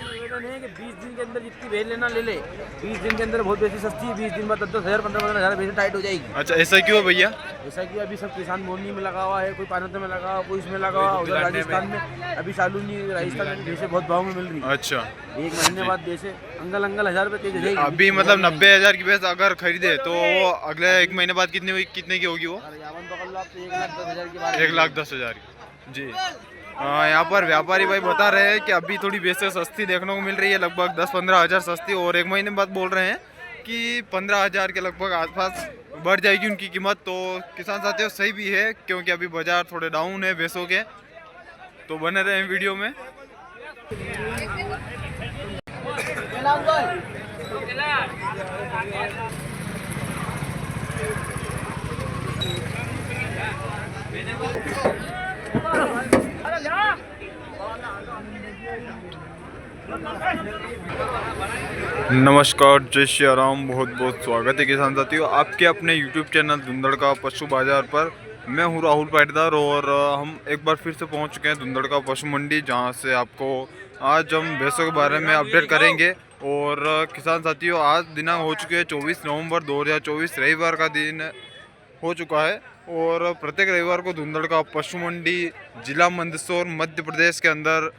निवेदन है कि 20 दिन के अंदर जितनी भैंस लेना ले ले। 20 दिन के अंदर बहुत बेसी सस्ती है, 20 दिन बाद 10,000 15,000 भैंस टाइट हो जाएगी। अच्छा, ऐसा क्यों भैया? जैसा कि अभी सब किसान मोरनी में लगा हुआ है, कोई पानोतर में लगा हुआ, कोई इसमें लगा हुआ, उधर राजस्थान में अभी सालूनी राजस्थान में भैंसें बहुत भाव में मिल रही है। अच्छा, 1 महीने बाद जैसे अंगल 1000 रुपये तेज हो जाएगी। अभी मतलब 90,000 की भैंस अगर खरीदे तो वो अगले 1 महीने बाद कितने की होगी वो? यावन पकड़ लो आप तो 1,10,000 की बात। 1,10,000 की। जी, यहाँ पर व्यापारी भाई बता रहे हैं कि अभी थोड़ी भैंसें सस्ती देखने को मिल रही है, लगभग 10-15 हज़ार सस्ती, और 1 महीने बाद बोल रहे हैं कि 15 हज़ार के लगभग आसपास बढ़ जाएगी उनकी कीमत। तो किसान साथियों सही भी है, क्योंकि अभी बाजार थोड़े डाउन है भैंसों के। तो बने रहे वीडियो में। नमस्कार, जय श्री राम, बहुत बहुत स्वागत है किसान साथियों आपके अपने YouTube चैनल धुंधड़का पशु बाजार पर। मैं हूं राहुल पाटीदार और हम एक बार फिर से पहुंच चुके हैं धुंधड़का पशु मंडी, जहां से आपको आज हम भैंसों के बारे में अपडेट करेंगे। और किसान साथियों आज दिनांक हो चुके हैं 24 नवंबर 2024, रविवार का दिन हो चुका है। और प्रत्येक रविवार को धुंधड़का पशु मंडी जिला मंदसौर मध्य प्रदेश के अंदर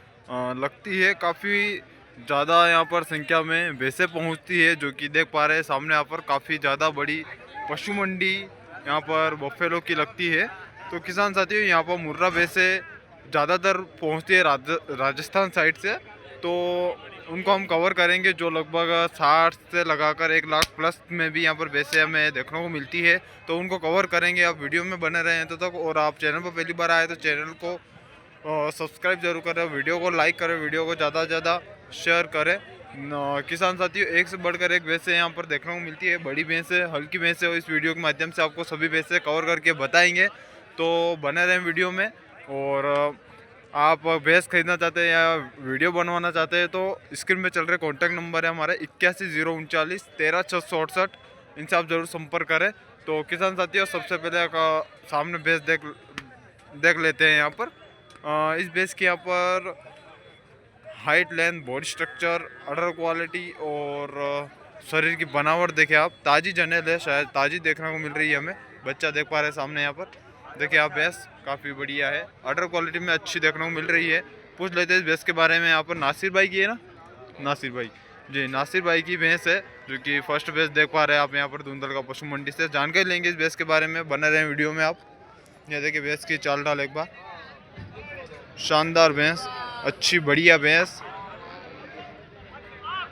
लगती है। काफ़ी ज़्यादा यहाँ पर संख्या में भैंसें पहुँचती है, जो कि देख पा रहे हैं सामने यहाँ पर काफ़ी ज़्यादा बड़ी पशु मंडी यहाँ पर बफेलो की लगती है। तो किसान साथियों यहाँ पर मुर्रा भैंसें ज़्यादातर पहुँचती है राजस्थान साइड से, तो उनको हम कवर करेंगे, जो लगभग 60 से लगाकर 1 लाख प्लस में भी यहाँ पर भैंसें हमें देखने को मिलती है। तो उनको कवर करेंगे, आप वीडियो में बने रहे हैं तो तक। और आप चैनल पर पहली बार आए तो चैनल को सब्सक्राइब जरूर करें, वीडियो को लाइक करें, वीडियो को ज़्यादा से ज़्यादा शेयर करें। किसान साथियों एक से बढ़कर एक भैंसें यहाँ पर देखने को मिलती है, बड़ी भैंसें, हल्की भैंसें, और इस वीडियो के माध्यम से आपको सभी भैंसें कवर करके बताएंगे। तो बने रहें वीडियो में। और आप भैंस खरीदना चाहते हैं या वीडियो बनवाना चाहते हैं तो स्क्रीन पे चल रहे कॉन्टैक्ट नंबर है हमारे 81 039 13 668, इनसे आप ज़रूर संपर्क करें। तो किसान साथियों सबसे पहले सामने भैंस देख लेते हैं यहाँ पर। इस भैंस की यहाँ पर हाइट, लेंथ, बॉडी स्ट्रक्चर, अडर क्वालिटी और शरीर की बनावट देखें आप। ताज़ी जनेल है, शायद ताज़ी देखने को मिल रही है हमें। बच्चा देख पा रहे हैं सामने यहाँ पर, देखिए आप भैंस काफ़ी बढ़िया है, अडर क्वालिटी में अच्छी देखने को मिल रही है। पूछ लेते हैं इस भैंस के बारे में। यहाँ पर नासिर भाई की है ना, नासिर भाई जी, नासिर भाई की भैंस है, जो कि फर्स्ट भैंस देख पा रहे हैं आप यहाँ पर धुंधड़का पशु मंडी से। जानकारी लेंगे इस भैंस के बारे में, बने रहे वीडियो में आप। ये देखिए भैंस की चाल डाल एक बार, शानदार भैंस, अच्छी बढ़िया भैंस।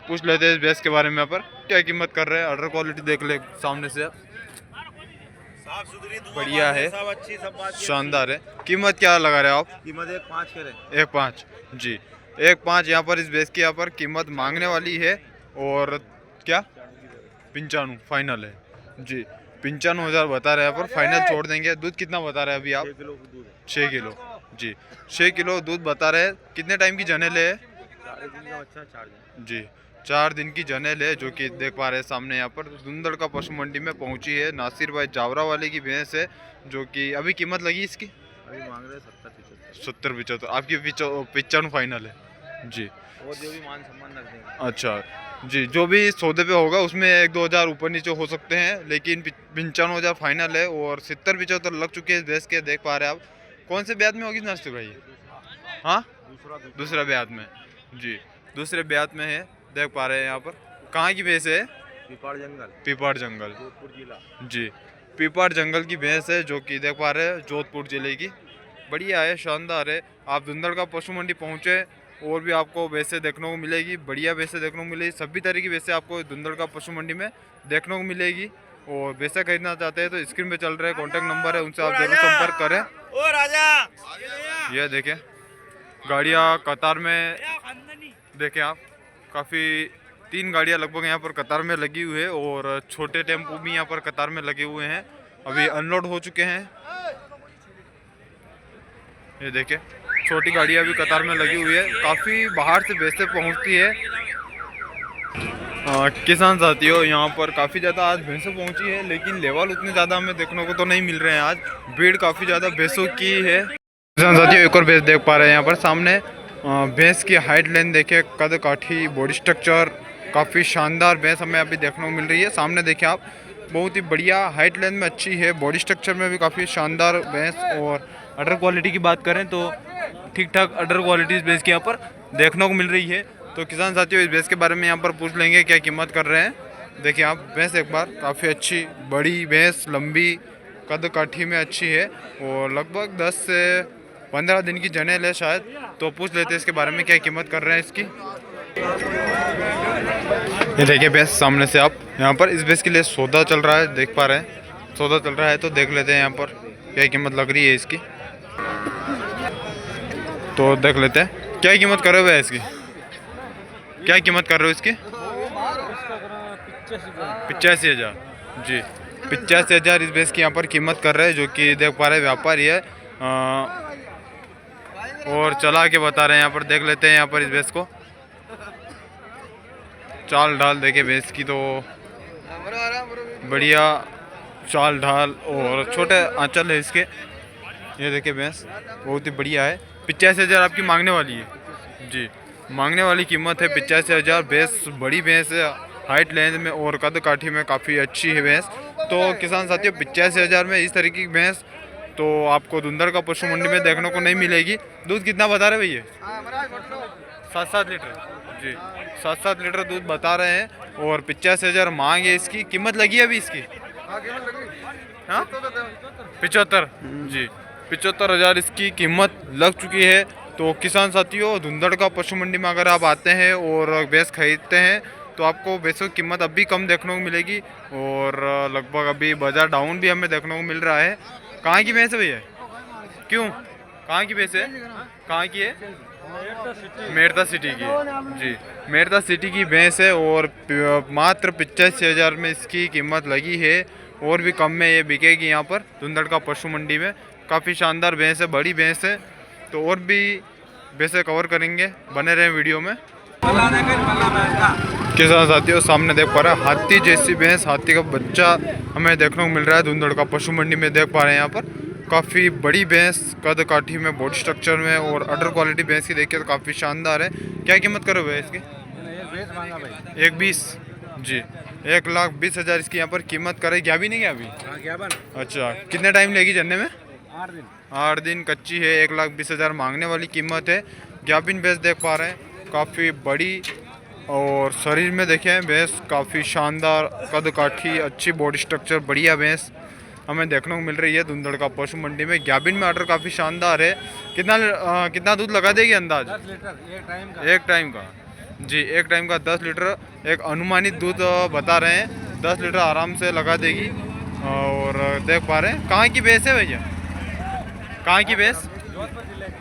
पूछ लेते हैं इस भैंस के बारे में यहाँ पर क्या कीमत कर रहे हैं। अडर क्वालिटी देख ले सामने से, बढ़िया है, शानदार है। कीमत क्या लगा रहे हो आप? कीमत 1,5 कह रहे। 1,5 जी, 1,5 यहाँ पर इस भैंस की यहाँ पर कीमत मांगने वाली है। और क्या 95 फाइनल है जी, 95,000 बता रहे हैं यहाँ पर, फाइनल छोड़ देंगे। दूध कितना बता रहे हैं अभी आप? 6 किलो दूध है। 6 किलो जी, 6 किलो दूध बता रहे हैं। कितने टाइम की जनेल है? 4 दिन का बच्चा, 4 दिन जी, 4 दिन की जनेल है, जो कि देख पा रहे हैं सामने यहाँ पर। धुंधड़का पशु मंडी में पहुंची है। नासिर भाई जावरा वाले की भैंस है, जो कि अभी कीमत लगी इसकी अभी मांग रहे 70-75। 70-75, आपकी 95 फाइनल है जी। वो जो भी मान सम्मान रख देंगे। अच्छा जी, जो भी सौदे पे होगा उसमें 1-2 हज़ार ऊपर नीचे हो सकते हैं, लेकिन 95,000 फाइनल है। और 70-75 लग चुके हैं इस भैंस के, देख पा रहे हैं आप। कौन से ब्याज में होगी नासिर भाई? हाँ, दूसरा ब्याज में जी, दूसरे ब्याज में है, देख पा रहे हैं यहाँ पर। कहाँ की भैंस है? पीपाड़ जंगल, पीपाड़ जंगल जोधपुर जिला जी, पीपाड़ जंगल की भैंस है, जो कि देख पा रहे हैं जोधपुर जिले की। बढ़िया है, शानदार है। आप धुंधड़का पशु मंडी पहुँचे और भी आपको भैंसें देखने को मिलेगी, बढ़िया भैंसें देखने को मिलेगी। सभी तरह की भैंसें आपको धुंधड़का पशु मंडी में देखने को मिलेगी। और भैंसें खरीदना चाहते हैं तो स्क्रीन पे चल रहे कॉन्टैक्ट नंबर है, उनसे आप जरूर संपर्क करें। ओ राजा, यह देखें गाड़ियाँ कतार में, देखें आप, काफ़ी 3 गाड़ियाँ लगभग यहाँ पर कतार में लगी हुई है। और छोटे टेम्पो भी यहाँ पर कतार में लगे हुए हैं, अभी अनलोड हो चुके हैं। ये देखें छोटी गाड़ियाँ भी कतार में लगी हुई है, काफ़ी बाहर से भैंसें पहुँचती है। किसान साथियों यहाँ पर काफ़ी ज़्यादा आज भैंसें पहुँची है, लेकिन लेवल उतने ज़्यादा हमें देखने को तो नहीं मिल रहे हैं। आज भीड़ काफ़ी ज़्यादा भैंसों की है। किसान साथियों एक और भैंस देख पा रहे हैं यहाँ पर सामने, भैंस की हाइट लेंथ देखिए, कद काठी, बॉडी स्ट्रक्चर, काफ़ी शानदार भैंस हमें अभी देखने को मिल रही है। सामने देखिए आप, बहुत ही बढ़िया हाइट लेंथ में अच्छी है, बॉडी स्ट्रक्चर में भी काफ़ी शानदार भैंस। और अडर क्वालिटी की बात करें तो ठीक ठाक अडर क्वालिटी इस भैंस के यहाँ पर देखने को मिल रही है। तो किसान साथियों, इस भैंस के बारे में यहाँ पर पूछ लेंगे क्या कीमत कर रहे हैं। देखिए आप भैंस एक बार, काफ़ी अच्छी बड़ी भैंस, लंबी, कद काठी में अच्छी है और लगभग 10 से 15 दिन की जनेल है शायद। तो पूछ लेते हैं इसके बारे में क्या कीमत कर रहे हैं इसकी। ये देखिए भैंस सामने से आप, यहाँ पर इस भैंस के लिए सौदा चल रहा है, देख पा रहे हैं सौदा चल रहा है। तो देख लेते हैं यहाँ पर क्या कीमत लग रही है इसकी। तो देख लेते हैं क्या कीमत कर रहे हो भैंस की, क्या कीमत कर रहे हो इसकी। 85,000 जी, 85,000 इस भैंस की यहाँ पर कीमत कर रहे हैं, जो कि देख पा रहे हैं व्यापारी है और चला के बता रहे हैं। यहाँ पर देख लेते हैं यहाँ पर इस भैंस को, चाल ढाल देखे भैंस की, तो बढ़िया चाल ढाल और छोटे आंचल है इसके। ये देखिए भैंस बहुत ही बढ़िया है। 85,000 आपकी मांगने वाली है जी, मांगने वाली कीमत है 85,000। भैंस बड़ी भैंस है, हाइट लेंथ में और कद काठी में काफ़ी अच्छी है भैंस। तो किसान साथियों, 85,000 में इस तरीके की भैंस तो आपको धुंधड़ का पशु मंडी में देखने को नहीं मिलेगी। दूध कितना बता रहे भैया? 7-7 लीटर जी, 7-7 लीटर दूध बता रहे हैं और 85,000 मांग है इसकी। कीमत लगी है अभी इसकी? हाँ 75 जी, 75,000 इसकी कीमत लग चुकी है। तो किसान साथियों, धुंधड़ का पशु मंडी में अगर आप आते हैं और भैंस खरीदते हैं तो आपको भैंसों की कीमत अभी कम देखने को मिलेगी और लगभग अभी बाजार डाउन भी हमें देखने को मिल रहा है। कहाँ की भैंस है भैया? क्यों, कहाँ की भैंस है? कहाँ की है? मेरता सिटी की जी, मेरता सिटी की भैंस है और मात्र 85,000 में इसकी कीमत लगी है। और भी कम में ये बिकेगी यहाँ पर धुंधड़ का पशु मंडी में। काफ़ी शानदार भैंस है, बड़ी भैंस है। तो और भी भैंसें कवर करेंगे, बने रहे वीडियो में। किसान साथियों, सामने देख पा रहे हैं हाथी जैसी भैंस, हाथी का बच्चा हमें देखने को मिल रहा है धुंधड़ का पशु मंडी में। देख पा रहे हैं यहाँ पर काफ़ी बड़ी भैंस, कद काठी में, बॉडी स्ट्रक्चर में और अडर क्वालिटी भैंस की देखिए तो काफ़ी शानदार है। क्या कीमत करो भैंस की? 1,20 जी, 1,20,000 इसकी यहाँ पर कीमत करे। क्या भी नहीं क्या अभी? अच्छा, कितने टाइम लेगी जनने में? 8 दिन कच्ची है। 1,20,000 मांगने वाली कीमत है। ज्ञापिन भैंस देख पा रहे हैं, काफ़ी बड़ी और शरीर में देखें भैंस काफ़ी शानदार, कद काठी, अच्छी बॉडी स्ट्रक्चर, बढ़िया भैंस हमें देखने को मिल रही है धुंधड़ का पशु मंडी में। ज्ञापिन में ऑर्डर काफ़ी शानदार है। कितना दूध लगा देगी अंदाज? 10 लीटर एक टाइम का जी, एक टाइम का 10 लीटर एक अनुमानित दूध बता रहे हैं। 10 लीटर आराम से लगा देगी। और देख पा रहे हैं कहाँ की भैंस है भैया? कहाँ की भैंस?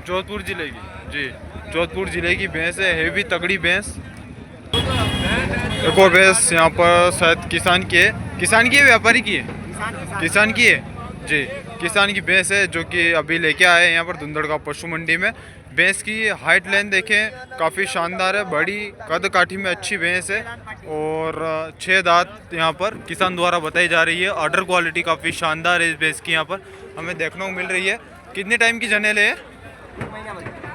जोधपुर जिले की जी, जोधपुर जिले की भैंस है, हेवी तगड़ी भैंस। एक और भैंस यहाँ पर शायद किसान की है। किसान की है व्यापारी की है? किसान की है जी, किसान की भैंस है जो कि अभी लेके आए हैं यहाँ पर धुंधड़ का पशु मंडी में। भैंस की हाइट लेंथ देखें, काफ़ी शानदार है, बड़ी कद काठी में अच्छी भैंस है और 6 दांत यहाँ पर किसान द्वारा बताई जा रही है। ऑर्डर क्वालिटी काफ़ी शानदार है इस भैंस की यहाँ पर हमें देखने को मिल रही है। कितने टाइम की जनेल है?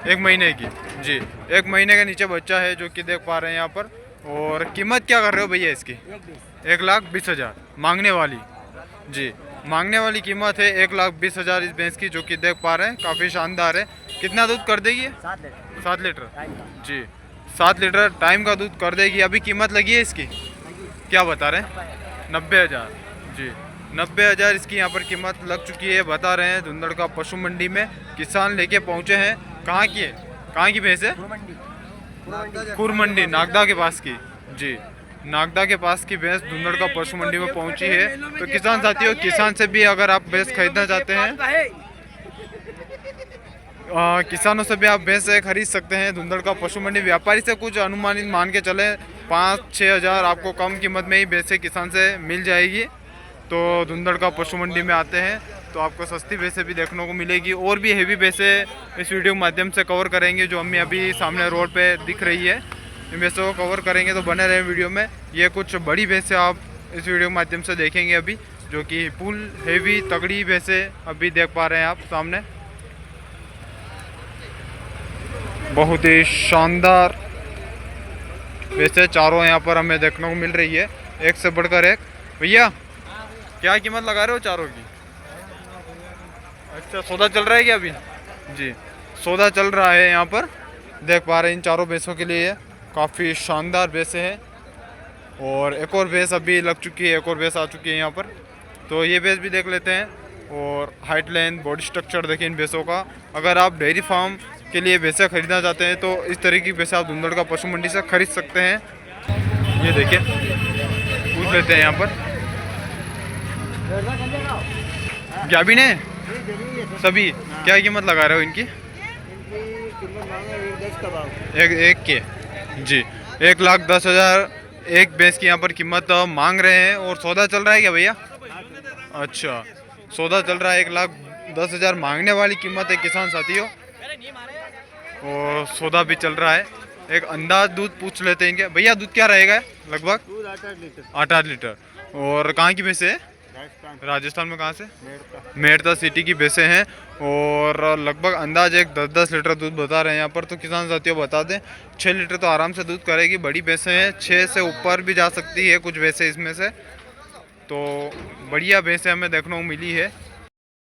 1 महीने की जी, 1 महीने के नीचे बच्चा है जो कि देख पा रहे हैं यहाँ पर। और कीमत क्या कर रहे हो भैया इसकी? 1,20,000 मांगने वाली जी, मांगने वाली कीमत है 1,20,000 इस भैंस की, जो कि देख पा रहे हैं काफ़ी शानदार है। कितना दूध कर देगी? 7 लीटर जी, 7 लीटर टाइम का दूध कर देगी। अभी कीमत लगी है इसकी क्या बता रहे हैं? 90,000 जी, 90,000 इसकी यहाँ पर कीमत लग चुकी है, बता रहे हैं धुंधड़ का पशु मंडी में। किसान लेके पहुँचे हैं। कहाँ की है? कहाँ की भैंस है? खुर मंडी, नागदा के पास की जी, नागदा के पास की भैंस धुंधड़ का पशु मंडी में पहुंची है। तो किसान साथियों, किसान से भी अगर आप भैंस खरीदना चाहते हैं, किसानों से भी आप भैंस खरीद सकते हैं धुंधड़ का पशु मंडी। व्यापारी से कुछ अनुमानित मान के चले 5-6 हज़ार आपको कम कीमत में ही भैंसें किसान से मिल जाएगी। तो धुंधड़ का पशु मंडी में आते हैं तो आपको सस्ती भैंसें भी देखने को मिलेगी। और भी हेवी भैंसें इस वीडियो के माध्यम से कवर करेंगे, जो हमें अभी सामने रोड पे दिख रही है। इन भैंसों को कवर करेंगे तो बने रहे वीडियो में। ये कुछ बड़ी भैंसें आप इस वीडियो के माध्यम से देखेंगे अभी, जो कि फुल हेवी तगड़ी भैंसें अभी देख पा रहे हैं आप सामने। बहुत ही शानदार वैसे चारों यहाँ पर हमें देखने को मिल रही है, एक से बढ़कर एक। भैया क्या कीमत लगा रहे हो चारों की? अच्छा, सौदा चल रहा है क्या अभी? जी, सौदा चल रहा है यहाँ पर। देख पा रहे हैं इन चारों भैंसों के लिए काफ़ी शानदार भैंसें हैं। और एक और भैंस अभी लग चुकी है, एक और भैंस आ चुकी है यहाँ पर, तो ये भैंस भी देख लेते हैं। और हाइट लेंथ बॉडी स्ट्रक्चर देखें इन भैंसों का। अगर आप डेयरी फार्म के लिए भैंसें खरीदना चाहते हैं तो इस तरह की भैंसें आप धुंधड़ का पशु मंडी से खरीद सकते हैं। ये देखिए, पूछ लेते हैं यहाँ पर क्या भी ने सभी क्या कीमत लगा रहे हो इनकी? एक के जी 1,10,000 एक भैंस की यहाँ पर कीमत मांग रहे हैं। और सौदा चल रहा है क्या भैया? अच्छा, सौदा चल रहा है, 1,10,000 मांगने वाली कीमत है किसान साथियों। और सौदा भी चल रहा है। एक अंदाज दूध पूछ लेते हैं इनके। भैया दूध क्या रहेगा लगभग? 8-8 लीटर। और कहाँ की भैंसे है? राजस्थान में कहाँ से? मेड़ता सिटी की भैंसें हैं। और लगभग अंदाज एक 10-10 लीटर दूध बता रहे हैं यहाँ पर। तो किसान साथियों बता दें 6 लीटर तो आराम से दूध करेगी। बड़ी भैंसें हैं, 6 से ऊपर भी जा सकती है कुछ भैंसें इसमें से। तो बढ़िया भैंसें हमें देखने को मिली है।